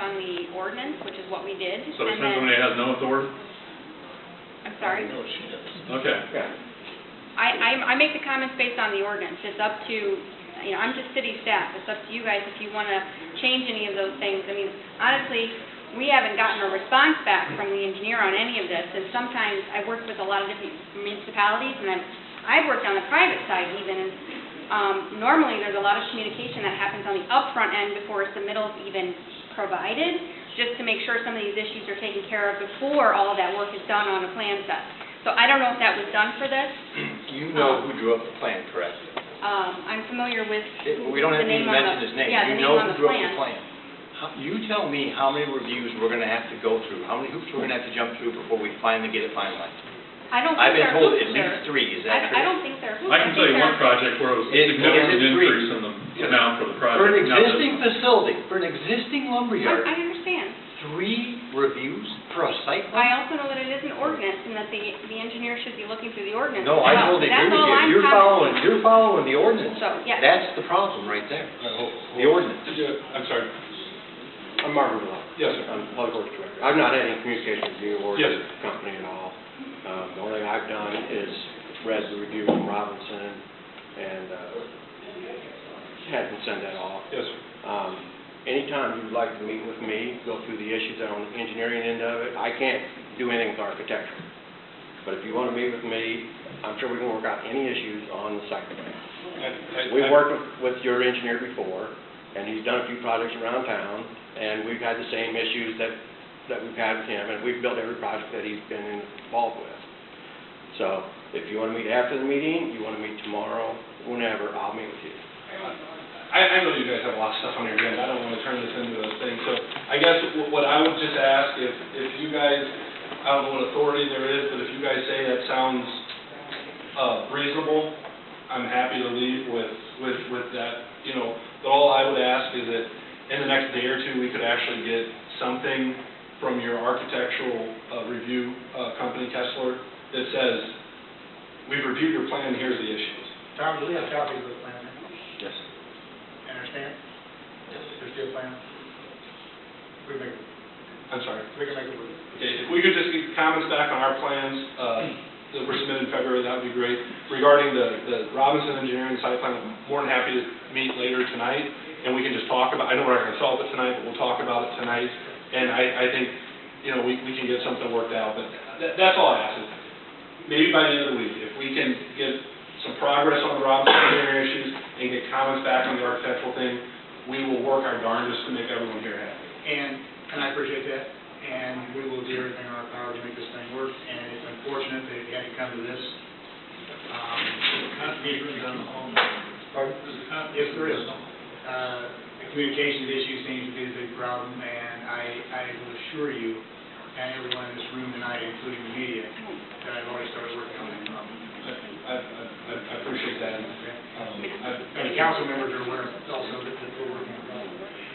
on the ordinance, which is what we did. So somebody has no authority? I'm sorry? No, she does. Okay. I make the comments based on the ordinance. It's up to, you know, I'm just city staff. It's up to you guys if you want to change any of those things. I mean, honestly, we haven't gotten a response back from the engineer on any of this, and sometimes I've worked with a lot of different municipalities, and I've worked on the private side even, and normally there's a lot of communication that happens on the upfront end before a submittal is even provided, just to make sure some of these issues are taken care of before all of that work is done on a plan set. So I don't know if that was done for this. You know who drew up the plan, correct? I'm familiar with We don't have to even mention his name. Yeah, the you name know on who the drew plan. up the plan. You tell me how many reviews we're going to have to go through, how many hoops we're going to have to jump through before we finally get it finalized. I don't think I've been told at there. least 3. Is that true? I don't think there. I can tell you one project where it was a significant increase in the amount for the project. For an existing facility, for an existing lumberyard, I understand. 3 reviews for a site plan? I also know that it is an ordinance and that the engineer should be looking through the ordinance. No, as I well. totally That's agree with all you. I'm You're following the ordinance. So, yeah. That's the problem right there. The ordinance. I'm sorry. I'm Marvin Blanc. Yes, sir. I'm Public Works Director. I've not had any communication with you or Yes, the company at all. The only thing I've done is read the review from Robinson and had them send that off. Yes, sir. Anytime you'd like to meet with me, go through the issues that are on the engineering end of it, I can't do anything with architecture. But if you want to meet with me, I'm sure we can work out any issues on the site plan. We've worked with your engineer before, and he's done a few projects around town, and we've had the same issues that we've had with him, and we've built every project that he's been involved with. So if you want to meet after the meeting, you want to meet tomorrow, whenever, I'll meet with you. I know you guys have a lot of stuff on your agenda. I don't want to turn this into a thing. So I guess what I would just ask, if you guys, I don't know what authority there is, but if you guys say that sounds reasonable, I'm happy to leave with that. You know, but all I would ask is that in the next day or two, we could actually get something from your architectural review company, Kessler, that says, we've reviewed your plan, here's the issues. Tom, do we have copies of the plan? Yes. Understand? Yes. There's still a plan? We can make it. I'm sorry. We can make it work. Okay, if we could just get comments back on our plans that were submitted in February, that would be great. Regarding the Robinson Engineering site plan, I'm more than happy to meet later tonight, and we can just talk about, I know we're not going to solve it tonight, but we'll talk about it tonight. And I think, you know, we can get something worked out, but that's all I ask. Maybe by the end of the week, if we can get some progress on the Robinson Engineering issues and get comments back on the architectural thing, we will work our darndest to make everyone here happy. And I appreciate that, and we will do everything in our power to make this thing work, and it's unfortunate that it had to come to this. Yes, there is. The communications issue seems to be the big problem, and I will assure you, and everyone in this room tonight, including the media, that I've already started working on that problem. I appreciate that. And the council members are aware also that we're working on that.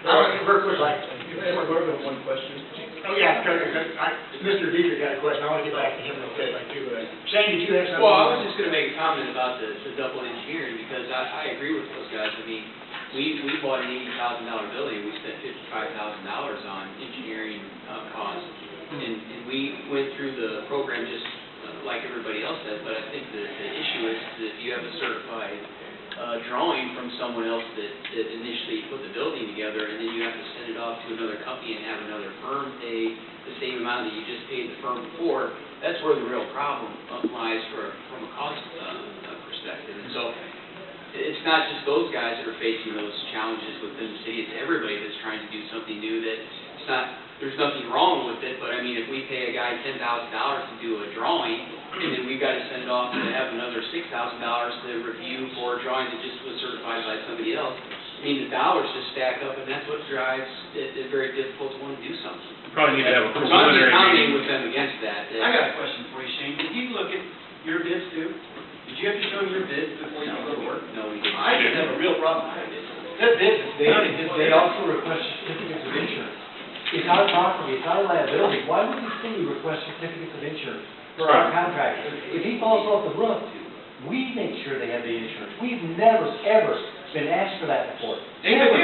Very quickly, one question. Oh, yeah, Mr. Dietrich had a question. I want to get back to him real quick, too. Shane, did you have something? Well, I was just going to make a comment about the double engineering, because I agree with those guys. I mean, we bought an $80,000 building, we spent $55,000 on engineering costs, and we went through the program just like everybody else does, but I think the issue is that if you have a certified drawing from someone else that initially put the building together, and then you have to send it off to another company and have another firm pay the same amount that you just paid the firm before, that's where the real problem lies from a cost perspective. And so it's not just those guys that are facing those challenges within the city, it's everybody that's trying to do something new. That it's not, there's nothing wrong with it, but I mean, if we pay a guy $10,000 to do a drawing, and then we've got to send it off to have another $6,000 to review for a drawing that just was certified by somebody else, I mean, the dollars just stack up, and that's what drives it very difficult to want to do something. You probably need to have a So I'm preliminary just commenting meeting. with them against that. I got a question for you, Shane. Did you look at your bids too? Did you have to show your bids before you go to work? No, we didn't. I just have a real problem with that. That business, they also request certificates of insurance. It's our property, it's our liability. Why would the city request certificates of insurance for our contractor? If he falls off the roof, we make sure they have the insurance. We've never, ever been asked for that before. David,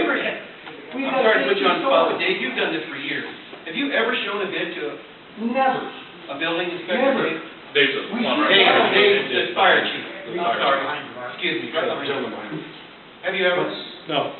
We've I'm got sorry to put you on the spot, but 50 Dave, you've done this for years. Have you ever shown a bid to Never. a building inspector? Never. Dave? Dave's a We plumber. should- Dave, the fire chief. The I'm fire sorry. chief. Excuse me, right behind Gentleman you. behind me. Have you ever? No.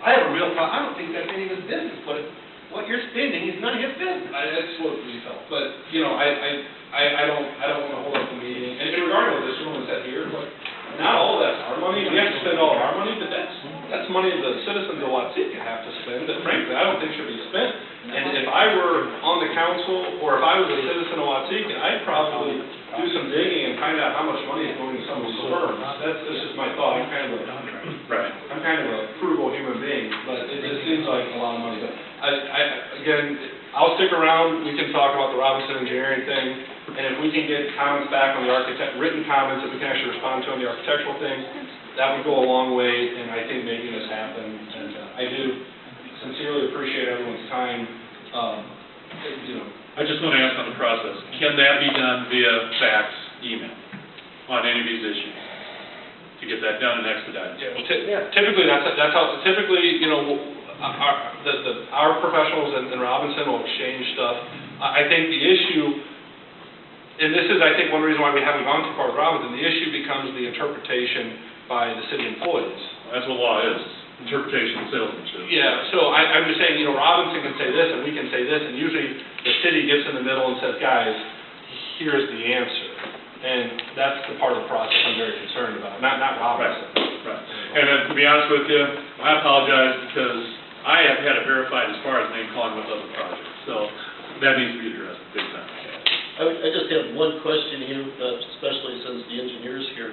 I have a real problem, I don't think that's any of his business, but what you're spending is none of his business. That's what we felt, but, you know, I don't wanna hold up the meeting, and regardless of this one was that here, but not all that's our money, we have to spend all of our money, but that's money the citizens of Watseka have to spend, that frankly, I don't think should be spent. And if I were on the council, or if I was a citizen of Watseka, I'd probably do some digging and find out how much money is going to some of these firms. That's just my thought, I'm kind of a frugal human being, but it just seems like a lot of money. But again, I'll stick around, we can talk about the Robinson Engineering thing, and if we can get comments back on the written comments that we can actually respond to on the architectural thing, that would go a long way, and I think making this happen. And I do sincerely appreciate everyone's time. I just want to ask on the process, can that be done via fax, email, on any of these issues? To get that done and expedited? Typically, that's how, typically, you know, our professionals in Robinson will exchange stuff. I think the issue, and this is, I think, one reason why we haven't gone too far with Robinson, the issue becomes the interpretation by the city employees. That's what law is, interpretation of salesmanship. Yeah, so I'm just saying, you know, Robinson can say this and we can say this, and usually the city gets in the middle and says, guys, here's the answer. And that's the part of the process I'm very concerned about, not Robinson. Right. And then, to be honest with you, I apologize because I have had it verified as far as name calling with other projects. So that needs to be addressed big time. I just have one question here, especially since the engineer's here,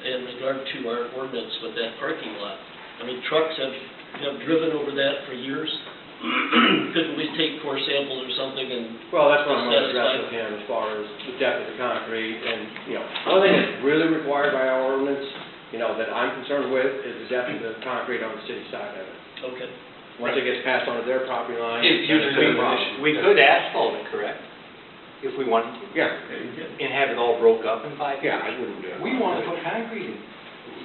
in regard to our ordinance with that parking lot. I mean, trucks have driven over that for years. Couldn't we take core samples or something and... Well, that's what I'm going to address with him as far as the depth of the concrete, and, you know, one thing that's really required by our ordinance, you know, that I'm concerned with is the depth of the concrete on the city side of it. Okay. Once it gets passed onto their property line, It's then it's usually a problem. we could asphalt it, correct? If we wanted to, Yeah, and have it all broke up in 5 years. yeah, I wouldn't do it. We want to put concrete in.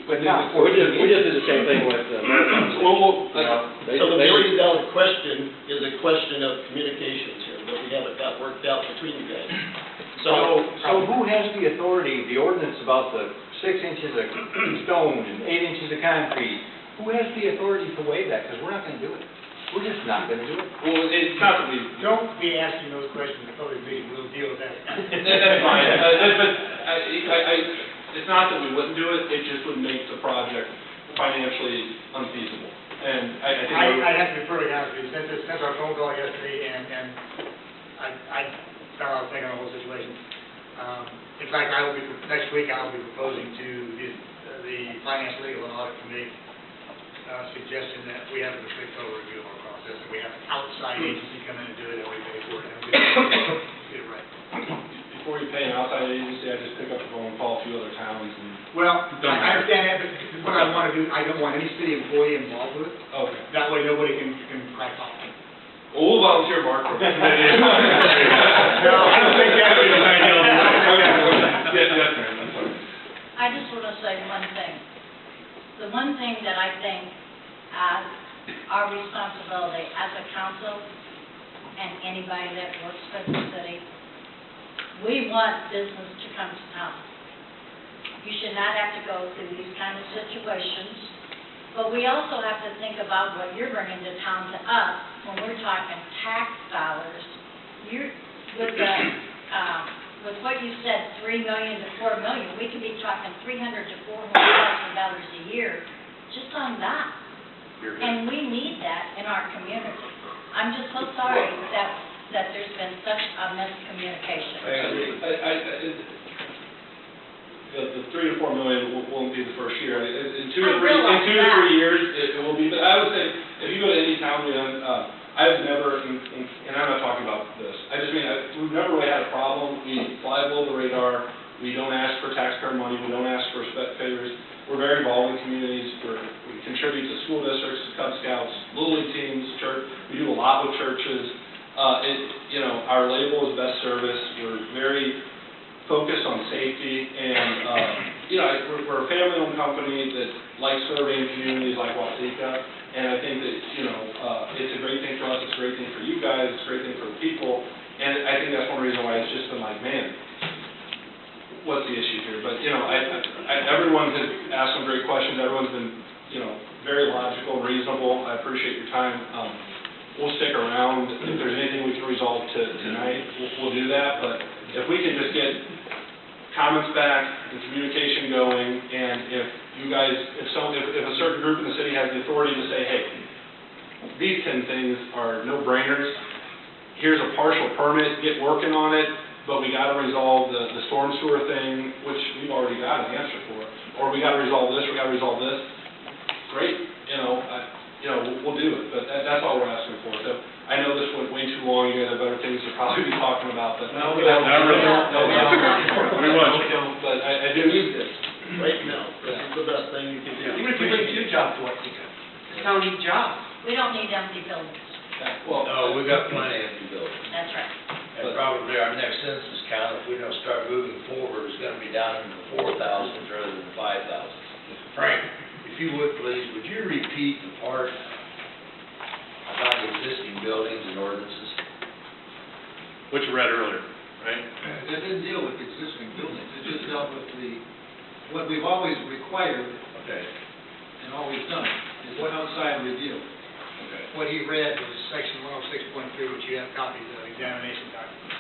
But not We just did the same thing with, you know, So the million-dollar question is a question of communications here, that we haven't got worked out between you guys. So who has the authority, the ordinance about the 6 inches of stone and 8 inches of concrete? Who has the authority to waive that? Because we're not going to do it. We're just not going to do it. Well, it's not that we, Don't be asking those questions in the public meeting, we'll deal with that. that's fine, but it's not that we wouldn't do it, it just would make the project financially unfeasible. And I think... I have to be perfectly honest with you, since our phone call yesterday, and I found out I was taking on the whole situation. In fact, next week, I'll be proposing to the Finance, Legal, and Audit Committee suggestion that we have a strict total review of our process, and we have an outside agency come in and do it, and we pay for it, and we get it right. Before you pay an outside agency, I just pick up the phone and call a few other towns and... Well, I understand that, but what I want to do, I don't want any city employee involved with it. Okay. That way, nobody can crack off. Well, we'll volunteer Mark for the committee. No, I don't think that would be an ideal. Yes, ma'am, that's fine. I just want to say one thing. The one thing that I think as our responsibility as a council and anybody that works for the city, we want business to come to town. You should not have to go through these kind of situations, but we also have to think about what you're bringing to town to us when we're talking tax dollars. With what you said, $3 million to $4 million, we could be talking $300,000 to $400,000 a year just on that. And we need that in our community. I'm just so sorry that there's been such a miscommunication. The 3 to 4 million won't be the first year. In 2 to 3 that. years, it will be. But I would say, if you go to any town, I've never, and I'm not talking about this, I just mean, we've never really had a problem. We fly below the radar. We don't ask for taxpayer money. We don't ask for favors. We're very involved in communities. We contribute to school districts, Cub Scouts, Little League teams, church. We do a lot with churches. Our label is best service. We're very focused on safety, and we're a family-owned company that likes serving communities like Watseka. And I think that, it's a great thing for us, it's a great thing for you guys, it's a great thing for the people. And I think that's one reason why it's just been like, man, what's the issue here? But, everyone has asked some great questions, everyone's been, very logical and reasonable. I appreciate your time. We'll stick around. If there's anything we can resolve tonight, we'll do that. But if we can just get comments back and communication going, and if you guys, if a certain group in the city has the authority to say, hey, these 10 things are no-brainers, here's a partial permit, get working on it, but we got to resolve the storm sewer thing, which we've already got an answer for, or we got to resolve this, we got to resolve this, great, we'll do it, but that's all we're asking for. So I know this went way too long, you guys have better things to probably be talking about, but No, we don't. We want you. But I do need this. Right now, this is the best thing you can do. Even if you bring 2 jobs to Watseka, it's county jobs. We don't need empty buildings. Well, No, we've got plenty of empty buildings. That's right. And probably our next census count, if we don't start moving forward, is gonna be down into the 4,000s rather than 5,000. Frank, if you would please, would you repeat the part about existing buildings and ordinances? Which you read earlier, right? It didn't deal with existing buildings, it just dealt with what we've always required Okay. and always done, is what outside review. Okay. What he read was section 106.3, which you have copies of, examination document.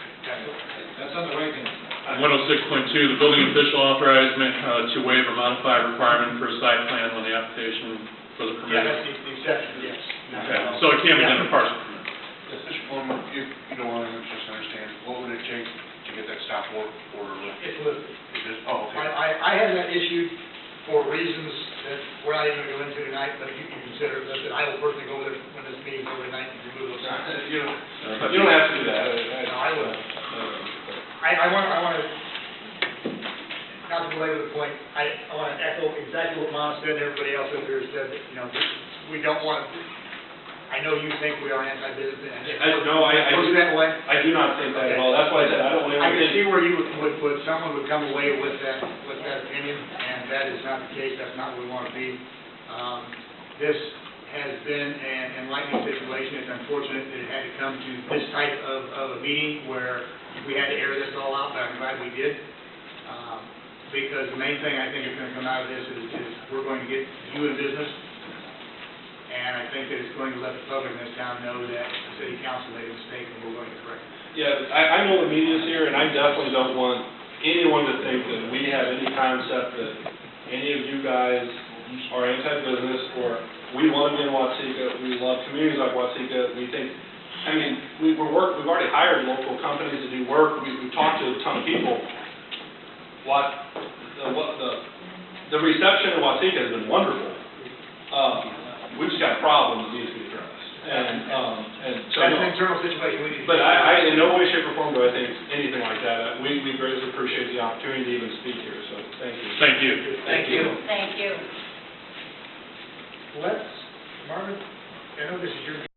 That's on the right hand. 106.2, the building official authorized to waive or modify requirement for a site plan when the application for the permit. Yeah, that's the exception, yes. Okay, so it can't be done in partial permit. Mr. Foreman, if you don't want to just understand, what would it take to get that stop work order lifted? It's listed. Is this, oh, okay. I had that issued for reasons that we're not even going to go into tonight, but you can consider this, and I will personally go there when this meeting's over tonight and remove those signs. You don't have to do that. No, I will. I want to, not to belabor the point, I want to echo exactly what Mom said and everybody else up there said, that, we don't want, I know you think we are anti-business, and No, I was that way? I do not think that at all. That's why I said I don't want I can see anything. where you would, someone would come away with that opinion, and that is not the case, that's not where we want to be. This has been an enlightening situation. It's unfortunate that it had to come to this type of a meeting where we had to air this all out, but I'm glad we did. Because the main thing I think is going to come out of this is we're going to get you in business, and I think that it's going to let the public in this town know that the city council made a mistake and we're going to correct it. Yeah, I know the media's here, and I definitely don't want anyone to think that we have any concept that any of you guys are anti-business, or we want to be in Watseka, we love communities like Watseka, we think, we've already hired local companies to do work, we've talked to a ton of people. The reception in Watseka has been wonderful. We've just got a problem that needs to be addressed. And so, That's an internal situation we need to. but I in no way, shape, or form do I think anything like that. We greatly appreciate the opportunity to even speak here, so thank you. Thank you. Thank you. Thank you. Marvin, I know this is your